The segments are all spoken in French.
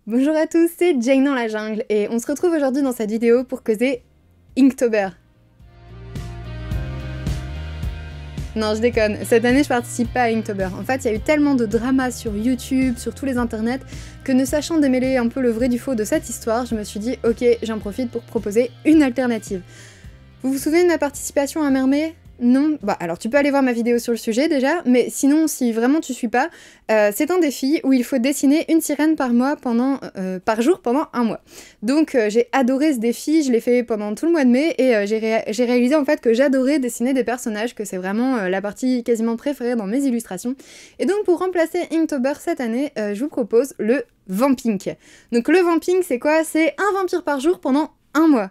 Bonjour à tous, c'est Jane dans la jungle et on se retrouve aujourd'hui dans cette vidéo pour causer Inktober. Non, je déconne, cette année je participe pas à Inktober. En fait, il y a eu tellement de drama sur YouTube, sur tous les internets, que ne sachant démêler un peu le vrai du faux de cette histoire, je me suis dit ok, j'en profite pour proposer une alternative. Vous vous souvenez de ma participation à Mermaid ? Non, bah alors tu peux aller voir ma vidéo sur le sujet déjà, mais sinon si vraiment tu suis pas, c'est un défi où il faut dessiner une sirène par jour pendant un mois. Donc j'ai adoré ce défi, je l'ai fait pendant tout le mois de mai et j'ai réalisé en fait que j'adorais dessiner des personnages, que c'est vraiment la partie quasiment préférée dans mes illustrations. Et donc pour remplacer Inktober cette année, je vous propose le Vampink. Donc le Vampink c'est quoi? C'est un vampire par jour pendant un mois.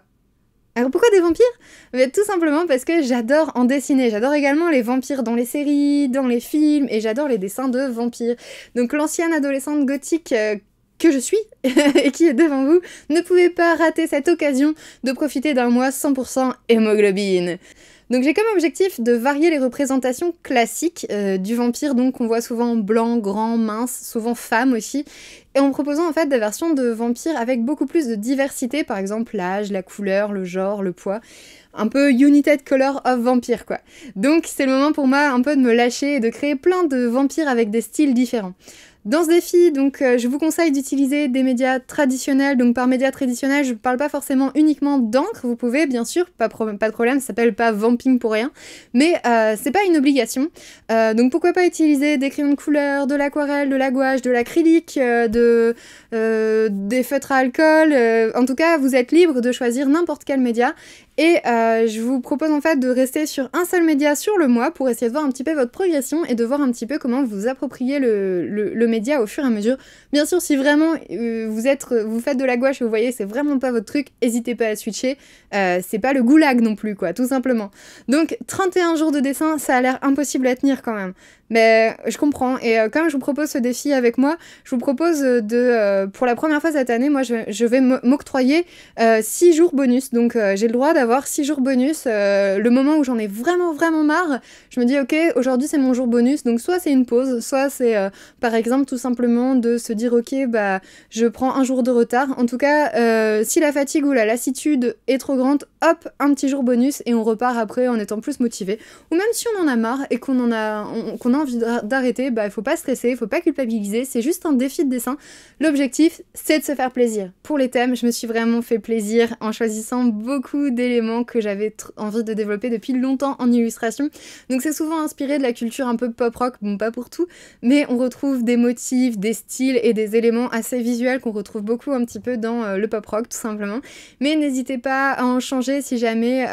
Alors pourquoi des vampires? Mais tout simplement parce que j'adore en dessiner, j'adore également les vampires dans les séries, dans les films, et j'adore les dessins de vampires. Donc l'ancienne adolescente gothique que je suis, et qui est devant vous, ne pouvait pas rater cette occasion de profiter d'un mois 100% hémoglobine. Donc j'ai comme objectif de varier les représentations classiques du vampire, donc qu'on voit souvent blanc, grand, mince, souvent femme aussi, et en proposant en fait des versions de vampires avec beaucoup plus de diversité, par exemple l'âge, la couleur, le genre, le poids, un peu United Color of Vampire quoi. Donc c'est le moment pour moi un peu de me lâcher et de créer plein de vampires avec des styles différents. Dans ce défi, donc, je vous conseille d'utiliser des médias traditionnels. Donc par médias traditionnels, je parle pas forcément uniquement d'encre. Vous pouvez, bien sûr, pas de problème, ça s'appelle pas Vamping pour rien. Mais c'est pas une obligation. Donc pourquoi pas utiliser des crayons de couleur, de l'aquarelle, de la gouache, de l'acrylique, des feutres à alcool. En tout cas, vous êtes libre de choisir n'importe quel média. Et je vous propose en fait de rester sur un seul média sur le mois pour essayer de voir un petit peu votre progression et de voir un petit peu comment vous appropriez le média au fur et à mesure. Bien sûr, si vraiment vous faites de la gouache et vous voyez c'est vraiment pas votre truc, n'hésitez pas à switcher. C'est pas le goulag non plus quoi, tout simplement. Donc 31 jours de dessin, ça a l'air impossible à tenir quand même. Mais je comprends, et comme je vous propose ce défi avec moi, je vous propose pour la première fois cette année, moi je vais m'octroyer 6 jours bonus, donc j'ai le droit d'avoir 6 jours bonus, le moment où j'en ai vraiment marre, je me dis ok, aujourd'hui c'est mon jour bonus, donc soit c'est une pause, soit c'est par exemple tout simplement de se dire ok, bah je prends un jour de retard, en tout cas si la fatigue ou la lassitude est trop grande, hop, un petit jour bonus et on repart après en étant plus motivé, ou même si on en a marre et qu'on a envie d'arrêter, bah il faut pas stresser, il faut pas culpabiliser, c'est juste un défi de dessin. L'objectif, c'est de se faire plaisir. Pour les thèmes, je me suis vraiment fait plaisir en choisissant beaucoup d'éléments que j'avais envie de développer depuis longtemps en illustration. Donc c'est souvent inspiré de la culture un peu pop-rock, bon pas pour tout, mais on retrouve des motifs, des styles et des éléments assez visuels qu'on retrouve beaucoup un petit peu dans le pop-rock tout simplement. Mais n'hésitez pas à en changer si jamais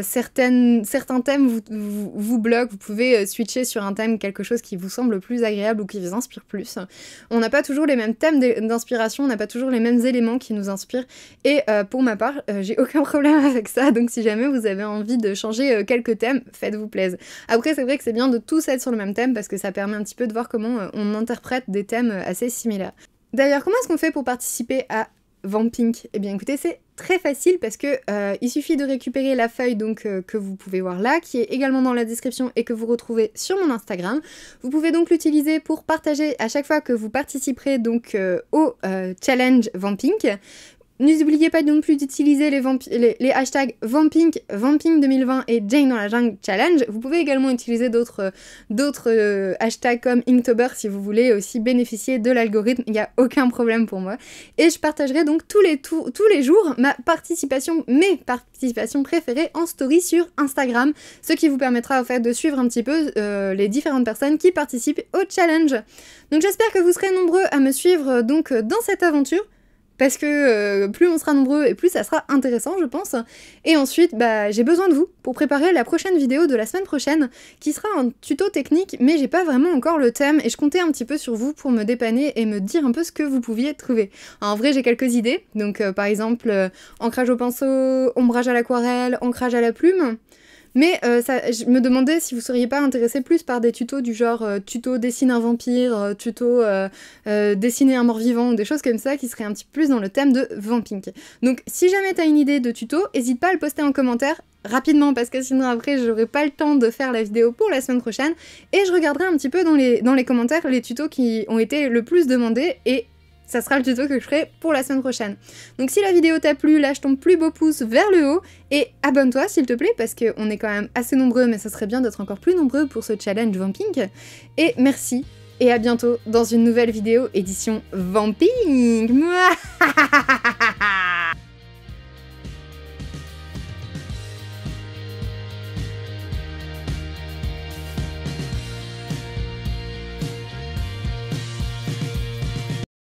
certains thèmes vous bloquent, vous pouvez switcher sur un thème, quelque chose qui vous semble plus agréable ou qui vous inspire plus. On n'a pas toujours les mêmes thèmes d'inspiration, on n'a pas toujours les mêmes éléments qui nous inspirent, et pour ma part, j'ai aucun problème avec ça, donc si jamais vous avez envie de changer quelques thèmes, faites-vous plaisir. Après, c'est vrai que c'est bien de tous être sur le même thème, parce que ça permet un petit peu de voir comment on interprète des thèmes assez similaires. D'ailleurs, comment est-ce qu'on fait pour participer à Vampink? Eh bien écoutez, c'est très facile parce que il suffit de récupérer la feuille donc que vous pouvez voir là, qui est également dans la description et que vous retrouvez sur mon Instagram. Vous pouvez donc l'utiliser pour partager à chaque fois que vous participerez donc au challenge Vampink. N'oubliez pas non plus d'utiliser les hashtags Vampink, Vamping 2020 et Jane dans la jungle challenge. Vous pouvez également utiliser d'autres hashtags comme Inktober si vous voulez aussi bénéficier de l'algorithme, il n'y a aucun problème pour moi. Et je partagerai donc tous les jours mes participations préférées en story sur Instagram, ce qui vous permettra en fait de suivre un petit peu les différentes personnes qui participent au challenge. Donc j'espère que vous serez nombreux à me suivre donc dans cette aventure, parce que plus on sera nombreux et plus ça sera intéressant je pense. Et ensuite bah, j'ai besoin de vous pour préparer la prochaine vidéo de la semaine prochaine, qui sera un tuto technique, mais j'ai pas vraiment encore le thème et je comptais un petit peu sur vous pour me dépanner et me dire un peu ce que vous pouviez trouver. En vrai j'ai quelques idées, donc par exemple ancrage au pinceau, ombrage à l'aquarelle, ancrage à la plume. Mais je me demandais si vous seriez pas intéressé plus par des tutos du genre tuto dessine un vampire, tuto dessiner un mort-vivant, ou des choses comme ça qui seraient un petit peu plus dans le thème de Vampink. Donc si jamais t'as une idée de tuto, n'hésite pas à le poster en commentaire rapidement, parce que sinon après j'aurai pas le temps de faire la vidéo pour la semaine prochaine, et je regarderai un petit peu dans les commentaires les tutos qui ont été le plus demandés, et ça sera le tuto que je ferai pour la semaine prochaine. Donc si la vidéo t'a plu, lâche ton plus beau pouce vers le haut et abonne-toi s'il te plaît parce qu'on est quand même assez nombreux mais ça serait bien d'être encore plus nombreux pour ce challenge Vamping. Et merci et à bientôt dans une nouvelle vidéo édition Vamping. Mouah